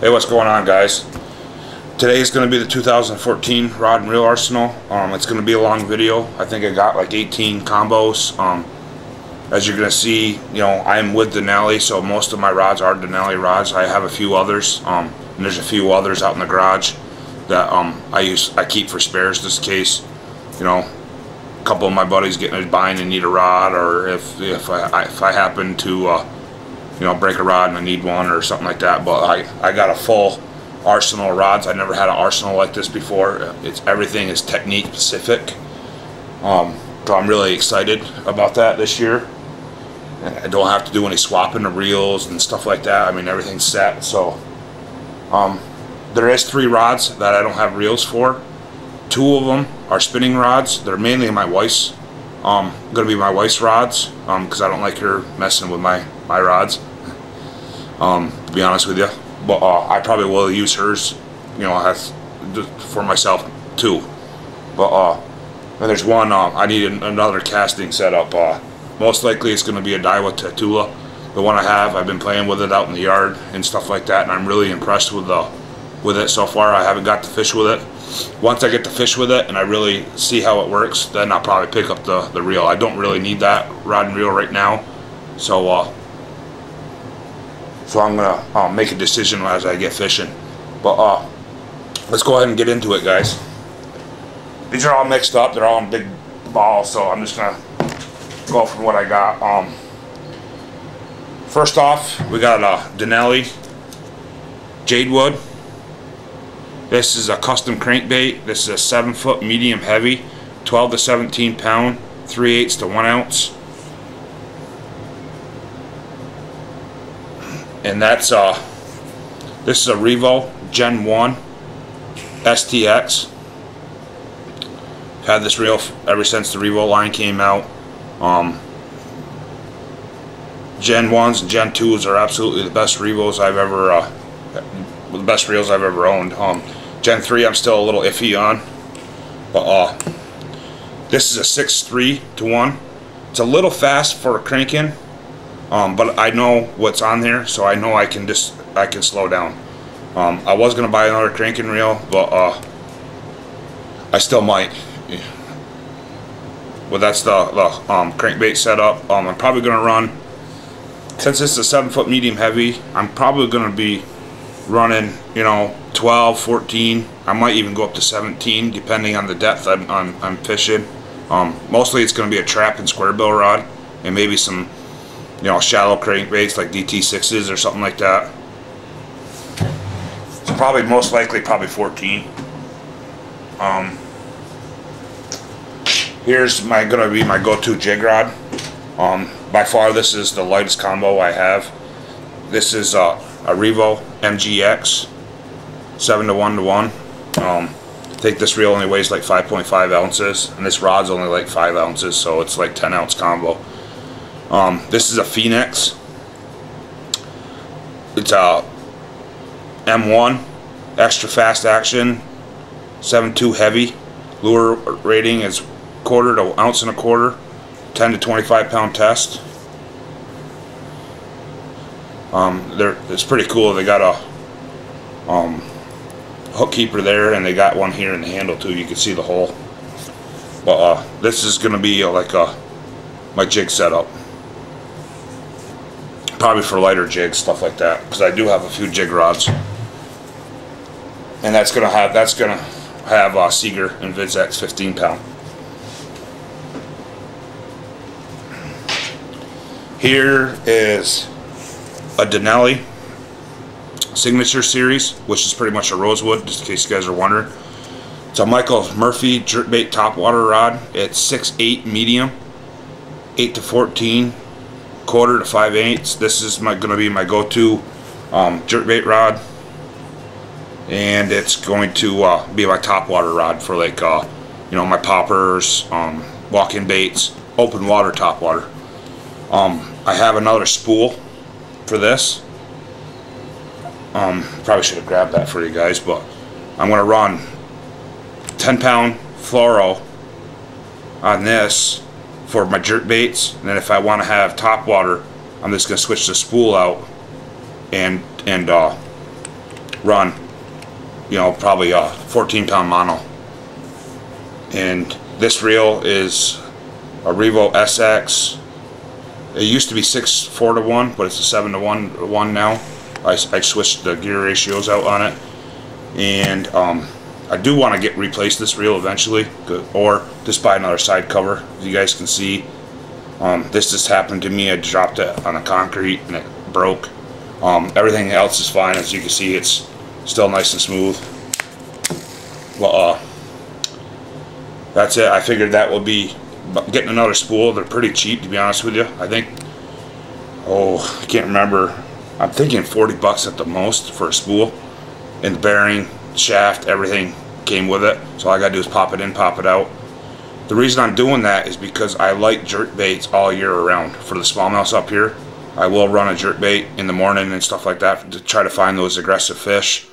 Hey, what's going on, guys? Today is going to be the 2014 rod and reel arsenal. It's going to be a long video. I think I got like 18 combos. As you're going to see, I'm with Denali, so most of my rods are Denali rods. I have a few others, and there's a few others out in the garage that I keep for spares, just in case, a couple of my buddies get in a bind and need a rod, or if I happen to break a rod and I need one or something like that. But I got a full arsenal of rods. I never had an arsenal like this before. Everything is technique specific. So I'm really excited about that this year. I don't have to do any swapping of reels and stuff like that. I mean, everything's set. So there is 3 rods that I don't have reels for. 2 of them are spinning rods. They're mainly my wife's. Gonna be my wife's rods, because I don't like her messing with my rods, to be honest with you. But I probably will use hers, for myself too. But and there's one, I need another casting setup. Most likely it's gonna be a Daiwa Tatula. The one I have, I've been playing with it out in the yard and stuff like that, and I'm really impressed with it so far. I haven't got to fish with it. Once I get to fish with it and I really see how it works, then I'll probably pick up the reel. I don't really need that rod and reel right now, so I'm gonna make a decision as I get fishing. But let's go ahead and get into it, guys. These are all mixed up. They're all in big balls, so I'm just gonna go from what I got. First off, we got a Denali Jadewood. This is a custom crankbait. This is a 7-foot medium heavy, 12 to 17 pound, 3/8 to 1 ounce. And that's this is a Revo Gen 1 STX. Had this reel ever since the Revo line came out. Gen 1s and Gen 2s are absolutely the best Revos I've ever the best reels I've ever owned. Gen 3 I'm still a little iffy on, but this is a 6.3 to 1. It's a little fast for cranking, but I know what's on there, so I know I can slow down. I was gonna buy another cranking reel, but I still might. Well, that's the crankbait setup. I'm probably gonna run, since this is a 7-foot medium heavy, I'm probably gonna be running 12, 14. I might even go up to 17 depending on the depth I'm fishing. Mostly it's going to be a trap and square bill rod, and maybe some shallow crankbaits like pt.6s or something like that. So probably most likely 14. Here's gonna be my go-to jig rod. By far this is the lightest combo I have. This is a Revo MGX 7 to 1 to 1. I think this reel only weighs like 5.5 ounces, and this rod's only like 5 ounces, so it's like 10 ounce combo. This is a Phoenix. It's a M1 extra fast action 7.2 heavy. Lure rating is 1/4 to 1.25 ounces, 10 to 25 pound test. It's pretty cool. They got a hook keeper there, and they got one here in the handle too. You can see the hole. But this is gonna be like my jig setup, probably for lighter jigs, stuff like that, because I do have a few jig rods, and that's gonna have Seeger and VidX 15 pound. Here is a Denali Signature Series, which is pretty much a rosewood, just in case you guys are wondering. It's a Michael Murphy Jerkbait topwater rod. It's 6.8 medium, 8 to 14, 1/4 to 5/8. This is going to be my go-to jerkbait rod, and it's going to be my topwater rod for like my poppers, walk-in baits, open water topwater. I have another spool for this. Probably should have grabbed that for you guys, but I'm going to run 10 pound fluoro on this for my jerk baits, and then if I want to have top water, I'm just going to switch the spool out and run, you know, probably a 14-pound mono. And this reel is a Revo SX. It used to be 6:4 to 1, but it's a 7:1 now. I switched the gear ratios out on it, and I do want to replace this reel eventually, or just buy another side cover. As you guys can see, this just happened to me. I dropped it on the concrete and it broke. Everything else is fine. As you can see, it's still nice and smooth. Well, that's it. I figured that would be getting another spool. They're pretty cheap, to be honest with you. I think, I can't remember. I'm thinking 40 bucks at the most for a spool. And the bearing, shaft, everything came with it. So all I gotta do is pop it in, pop it out. The reason I'm doing that is because I like jerk baits all year around. For the smallmouths up here, I will run a jerk bait in the morning and stuff like that to try to find those aggressive fish.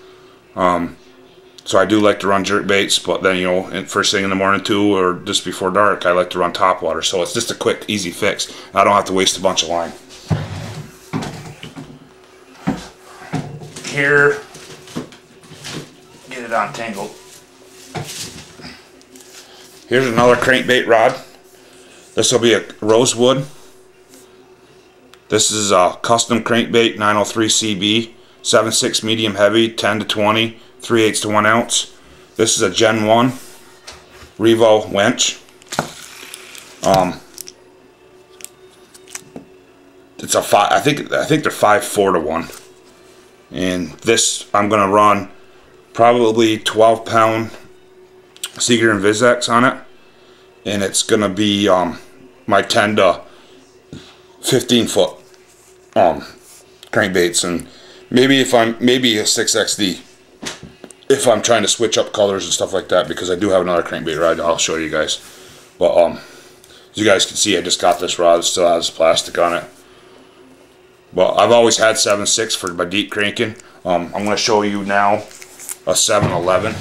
So I do like to run jerk baits, but then, you know, first thing in the morning too, or just before dark, I like to run topwater. So it's just a quick, easy fix. I don't have to waste a bunch of line. Here, get it untangled. Here's another crankbait rod. This will be a rosewood. This is a custom crankbait 903 CB, 7.6 medium heavy, 10 to 20, 3/8 to 1 ounce. This is a Gen 1 Revo winch. It's a I think they're 5.4 to 1. And this I'm gonna run probably 12-pound Seeger and Vizex on it, and it's gonna be my 10 to 15 foot crankbaits, and maybe a 6XD if I'm trying to switch up colors and stuff like that, because I do have another crankbait rod I'll show you guys. But as you guys can see, I just got this rod. It still has plastic on it. But I've always had 7.6 for my deep cranking. I'm going to show you now a 7-11.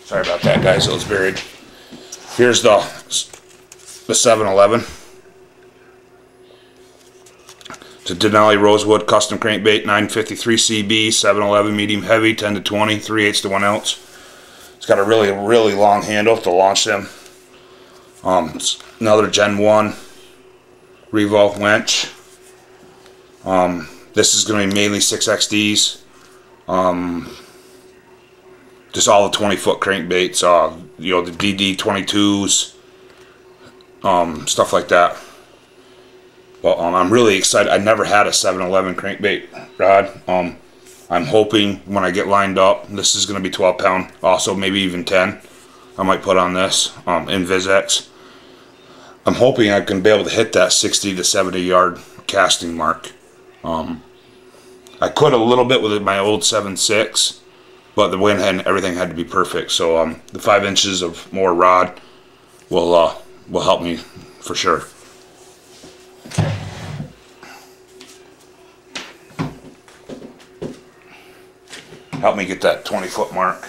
Sorry about that, guys. It was buried. Here's the 7-11. It's a Denali Rosewood custom crankbait, 953 CB, 7-11 medium heavy, 10 to 20, 3/8 to 1 ounce. It's got a really long handle to launch them. It's another Gen 1 Revo winch. This is going to be mainly 6XDs. Just all the 20-foot crankbaits, you know, the DD22s, stuff like that. But I'm really excited. I never had a 7-11 crankbait rod. I'm hoping when I get lined up, this is going to be 12-pound, also maybe even 10. I might put on this in Vizex. I'm hoping I can be able to hit that 60 to 70 yard casting mark. I could a little bit with my old 7.6. But the wind and everything had to be perfect, so the 5 inches of more rod will help me for sure. Help me get that 20-foot mark.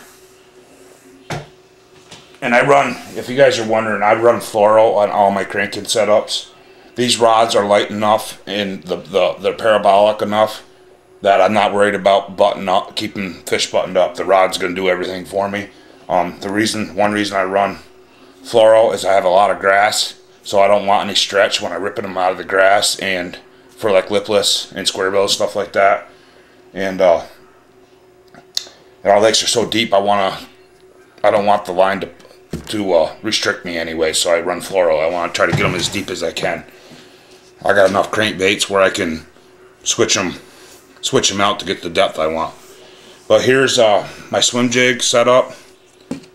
And I run, if you guys are wondering, I run fluoro on all my cranking setups. These rods are light enough and they're parabolic enough that I'm not worried about keeping fish buttoned up. The rod's going to do everything for me. One reason I run fluoro is I have a lot of grass, so I don't want any stretch when I'm ripping them out of the grass, and for like lipless and square bills, stuff like that. And our lakes are so deep, I don't want the line to restrict me anyway, so I run fluoro. I want to try to get them as deep as I can. I got enough crankbaits where I can switch them out to get the depth I want. But here's my swim jig setup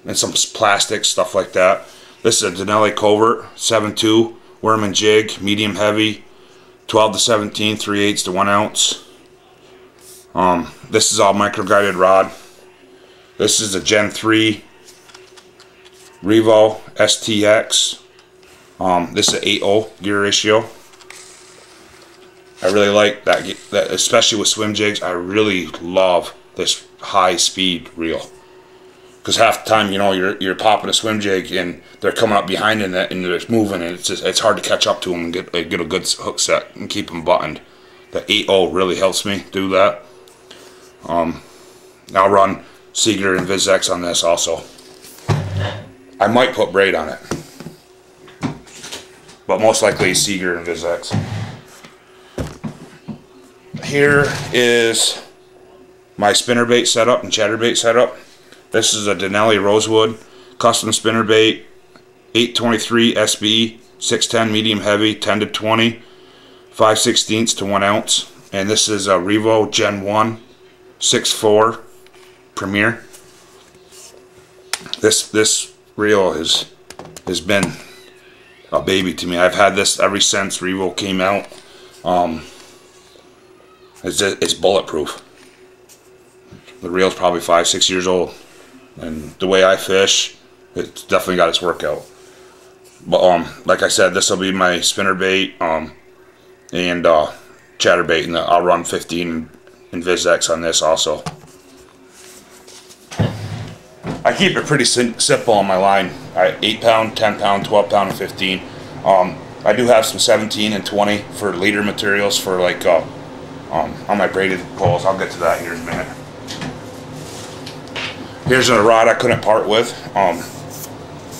and some plastic stuff like that. This is a Denali Covert 7.2 worm and jig, medium heavy, 12 to 17, 3/8 to 1 ounce. This is all micro guided rod. This is a Gen 3 Revo STX. This is an 8.0 gear ratio. I really like that, especially with swim jigs. I really love this high speed reel. Because half the time, you know, you're popping a swim jig and they're coming up behind in it and they're moving, and it's hard to catch up to them and get a good hook set and keep them buttoned. The 8.0 really helps me do that. I'll run Seeger and VizX on this also. I might put braid on it, but most likely Seeger and VizX. Here is my spinnerbait setup and chatterbait setup. This is a Denali Rosewood custom spinnerbait, 823 SB, 610 medium heavy, 10 to 20, 5/16 to 1 ounce, and this is a Revo Gen 1 6.4 Premier. This reel has been a baby to me. I've had this ever since Revo came out. It's bulletproof. The reel's probably 5-6 years old, and the way I fish, it's definitely got its work out. But like I said, this will be my spinnerbait and chatterbait, and I'll run 15 in VizX on this also. I keep it pretty simple on my line. 8 pound, 10 pound, 12 pound, and 15. I do have some 17 and 20 for leader materials for like on my braided poles. I'll get to that here in a minute. Here's a rod I couldn't part with.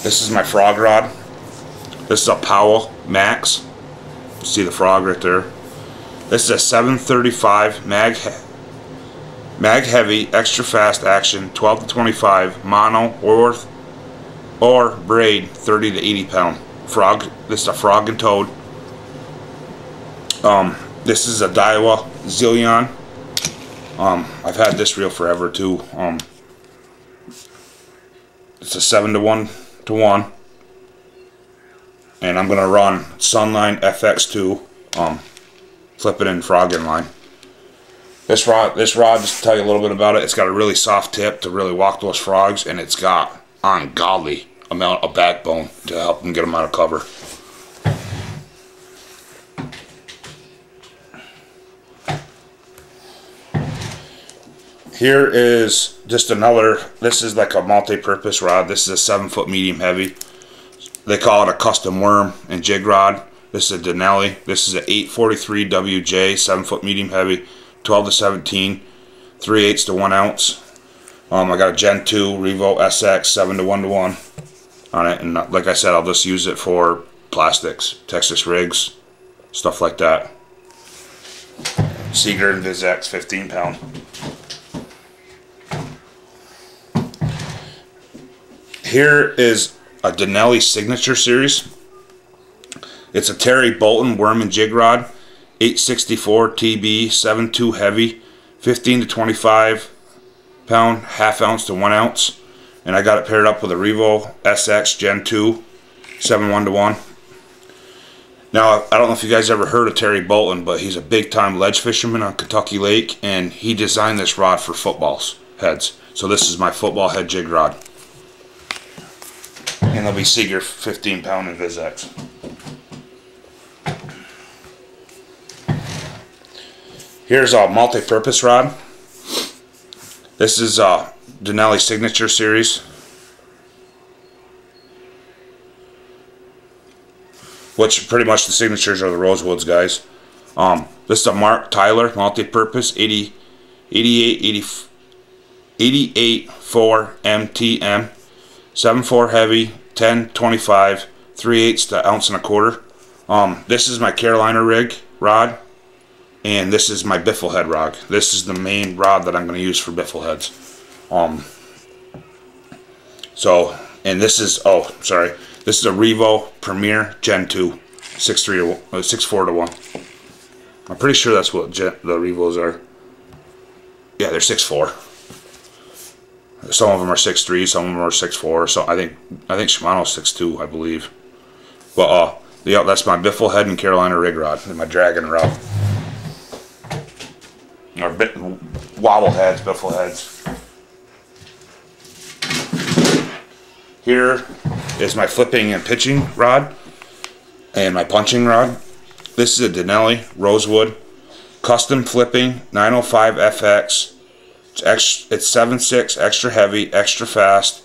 This is my frog rod. This is a Powell Max. See the frog right there. This is a 735 mag heavy, extra fast action, 12 to 25 mono or braid, 30 to 80 pound frog. This is a frog and toad. This is a Daiwa Zillion. I've had this reel forever too. It's a 7-to-1, and I'm gonna run Sunline FX2, flip it in frog in line. This rod, just to tell you a little bit about it, it's got a really soft tip to really walk those frogs, and it's got ungodly amount of backbone to help them get them out of cover. Here is just another, this is like a multi-purpose rod. This is a 7-foot medium heavy. They call it a custom worm and jig rod. This is a Denali. This is an 843 WJ, 7-foot medium heavy, 12 to 17, 3/8 to 1 ounce. I got a Gen 2 Revo SX 7-to-1 on it, and like I said, I'll just use it for plastics, Texas rigs, stuff like that. Seeger and VizX 15 pound. Here is a Denali Signature Series. It's a Terry Bolton worm and jig rod, 864 TB, 7.2 heavy, 15 to 25 pound, ½ ounce to 1 ounce, and I got it paired up with a Revo SX Gen 2, 7-1-1. Now, I don't know if you guys ever heard of Terry Bolton, but he's a big-time ledge fisherman on Kentucky Lake, and he designed this rod for footballs heads. So this is my football head jig rod. And it'll be Seeger 15 pound in VizX. Here's a multi-purpose rod. This is a Denali Signature Series, which pretty much the signatures are the Rosewoods, guys. This is a Mark Tyler multi-purpose 88.4 MTM, 7.4 heavy, 10-25, 3/8 to 1.25 ounces. This is my Carolina rig rod, and this is my biffle head rod. This is the main rod that I'm going to use for biffle heads. And this is, this is a Revo Premier Gen 2, 6.4-1. I'm pretty sure that's what the Revos are. Yeah, they're 6.4. Some of them are 6.3, some of them are 6.4. So I think Shimano's 6.2, I believe. But yeah, that's my biffle head and Carolina rig rod, and my dragon rod. Or wobble heads, biffle heads. Here is my flipping and pitching rod and my punching rod. This is a Denali Rosewood custom flipping 905 FX It's 7/6, extra heavy, extra fast,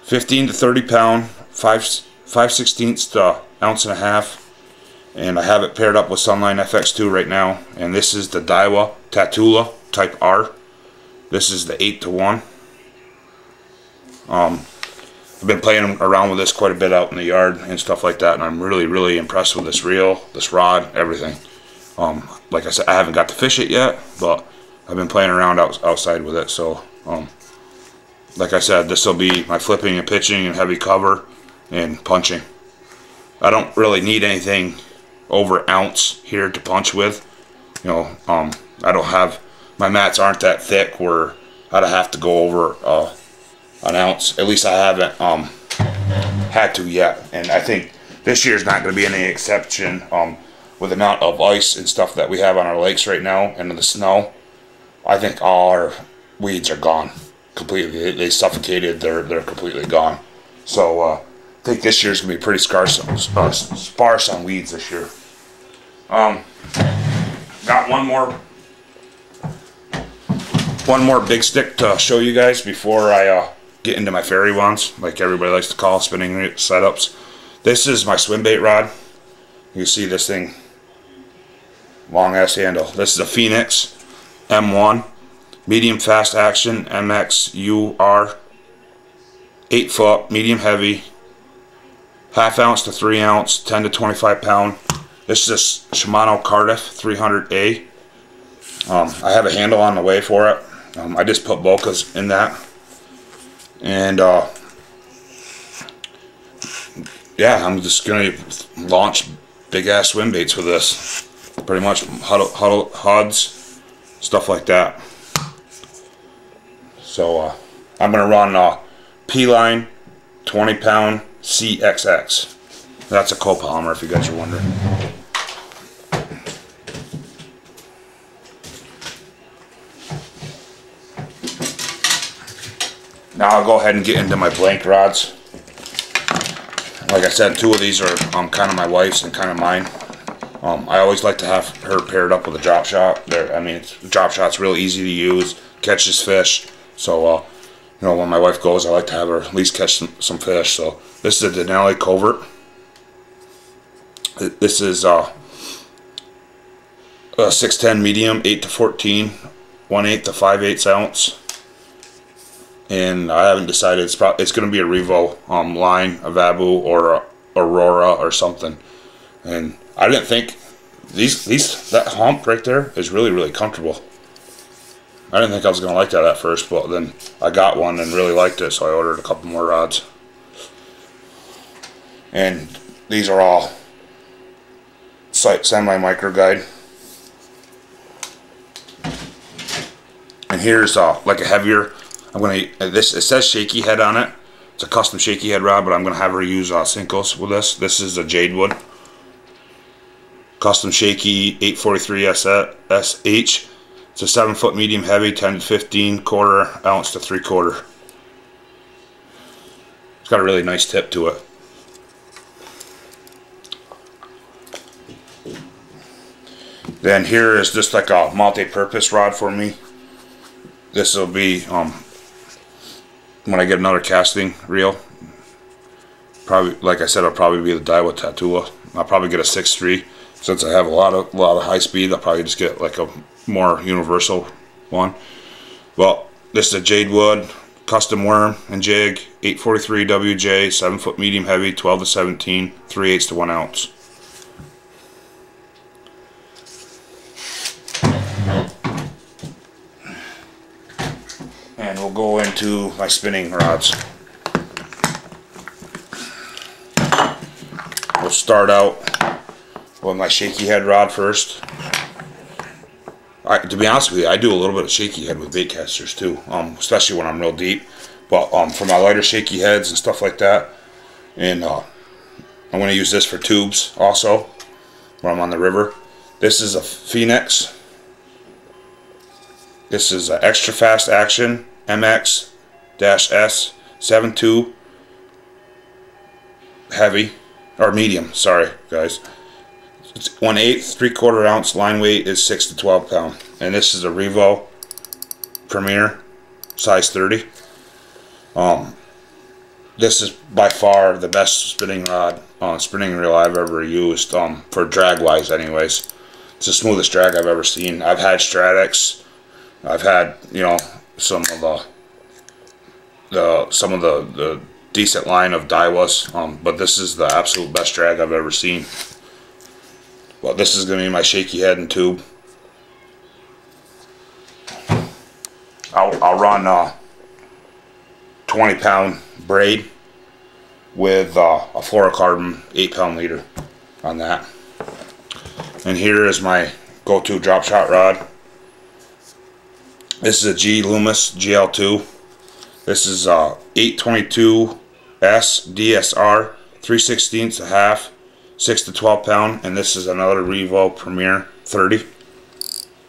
15 to 30 pound, 5/16 to ounce and a half. And I have it paired up with Sunline FX2 right now. And this is the Daiwa Tatula Type R. This is the 8-to-1. I've been playing around with this quite a bit out in the yard and stuff like that, and I'm really impressed with this reel, this rod, everything. Like I said, I haven't got to fish it yet, but I've been playing around outside with it. So like I said, this will be my flipping and pitching and heavy cover and punching. I don't really need anything over an ounce here to punch with. You know, I don't have, my mats aren't that thick where I'd have to go over an ounce. At least I haven't had to yet, and I think this year's not going to be any exception. With the amount of ice and stuff that we have on our lakes right now and the snow, I think all our weeds are gone completely. They suffocated. They're completely gone. So I think this year's gonna be pretty sparse on weeds this year. Got one more big stick to show you guys before I get into my fairy wands, like everybody likes to call spinning setups. This is my swim bait rod. You see this thing, long ass handle. This is a Phoenix M1 medium fast action MXUR, 8 foot, medium heavy, 1/2 ounce to 3 ounce, 10 to 25 pound. This is a Shimano Cardiff 300A. I have a handle on the way for it. I just put Bokas in that, and yeah, I'm just gonna launch big ass swim baits with this. Pretty much HUDs, stuff like that. So I'm gonna run P-line 20 pound CXX. That's a copolymer, if you guys are wondering. Now I'll go ahead and get into my blank rods. Like I said, 2 of these are kind of my wife's and kind of mine. I always like to have her paired up with a drop shot. I mean, drop shot's real easy to use, catches fish. So, you know, when my wife goes, I like to have her at least catch some fish. So this is a Denali Covert. This is a 610 medium, 8 to 14, 1/8 to 5/8 ounce. And I haven't decided. It's going to be a Revo line, a Vabu or a Aurora or something. And I didn't think that hump right there is really comfortable. I didn't think I was going to like that at first, but then I got one and really liked it, so I ordered a couple more rods. And these are all semi-micro guide. And here's like a heavier. It says shaky head on it. It's a custom shaky head rod, but I'm gonna have her use Sinkos with this. This is a Jadewood custom shaky 843 SH. It's a 7 foot medium heavy, 10 to 15, 1/4 ounce to 3/4. It's got a really nice tip to it. Then here is just like a multi-purpose rod for me. This will be when I get another casting reel. Probably, like I said, it'll probably be the Daiwa Tatula. I'll probably get a 6.3 since I have a lot of high speed. I'll probably just get like a more universal one. Well, this is a Jadewood custom worm and jig, 843 WJ, 7 foot medium heavy, 12 to 17, 3/8 to 1 ounce. And we'll go into my spinning rods. We'll start out with my shaky head rod first. To be honest with you, I do a little bit of shaky head with bait casters too, especially when I'm real deep. But for my lighter shaky heads and stuff like that, and I'm going to use this for tubes also when I'm on the river. This is a Phoenix. This is an extra fast action MX-S 7.2 heavy, or medium, sorry guys. It's 1/8, 3/4 ounce, line weight is 6 to 12 pound. And this is a Revo Premier size 30. This is by far the best spinning rod, spinning reel I've ever used, for drag wise anyways. It's the smoothest drag I've ever seen. I've had Stratics, I've had, you know, some of the decent line of Daiwas, but this is the absolute best drag I've ever seen. Well, this is going to be my shaky head and tube. I'll run 20-pound braid with a fluorocarbon 8-pound leader on that. And here is my go-to drop shot rod. This is a G Loomis GL2. This is 822S DSR 3/16 a half, 6 to 12 pound, and this is another Revo Premier 30.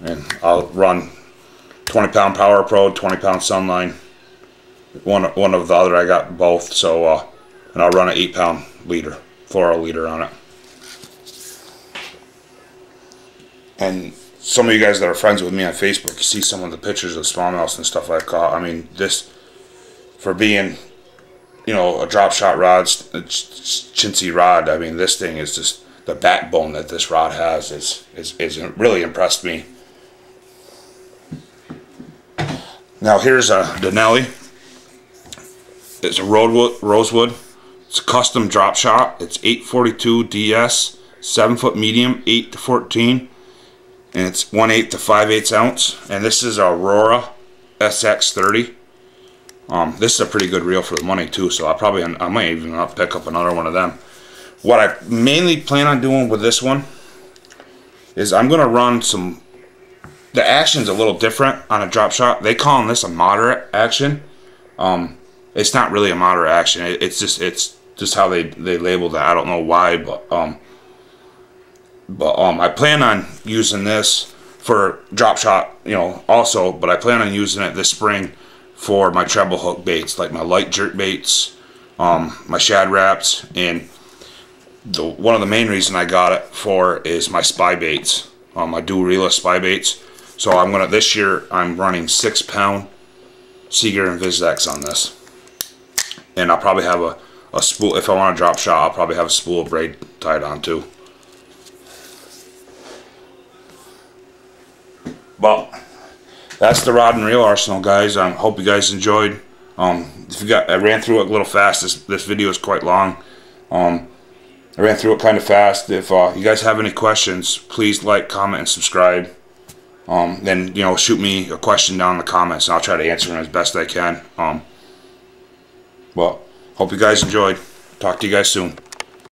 And I'll run 20-pound Power Pro, 20-pound Sunline. One of the other, I got both. So and I'll run an 8-pound leader, fluoro leader on it. And some of you guys that are friends with me on Facebook, you see some of the pictures of the smallmouths and stuff I caught. I mean, this, for being, you know, a drop shot rod, a chintzy rod, I mean, this thing is just, the backbone that this rod has is really impressed me. Now here's a Denali. It's a rosewood. It's a custom drop shot. It's 842 DS, 7-foot medium, 8 to 14, and it's 1/8 to 5/8 ounce. And this is a Aurora SX30. This is a pretty good reel for the money too. So I might even pick up another one of them. What I mainly plan on doing with this one is I'm gonna run some. The action's a little different on a drop shot. They call this a moderate action. It's not really a moderate action. It's just how they labeled it. I don't know why, but I plan on using this for drop shot, you know, also. But I plan on using it this spring for my treble hook baits, like my light jerk baits, my shad wraps, and one of the main reason I got it for is my spy baits, my dual reelist spy baits. So this year I'm running 6-pound Seeger and VizX on this, and I'll probably have a spool. If I want to drop shot, I'll probably have a spool of braid tied on too. But that's the rod and reel arsenal, guys. I hope you guys enjoyed. I ran through it a little fast. This video is quite long. I ran through it kind of fast. If you guys have any questions, please like, comment, and subscribe. Then, you know, shoot me a question down in the comments, and I'll try to answer them as best I can. Well, hope you guys enjoyed. Talk to you guys soon.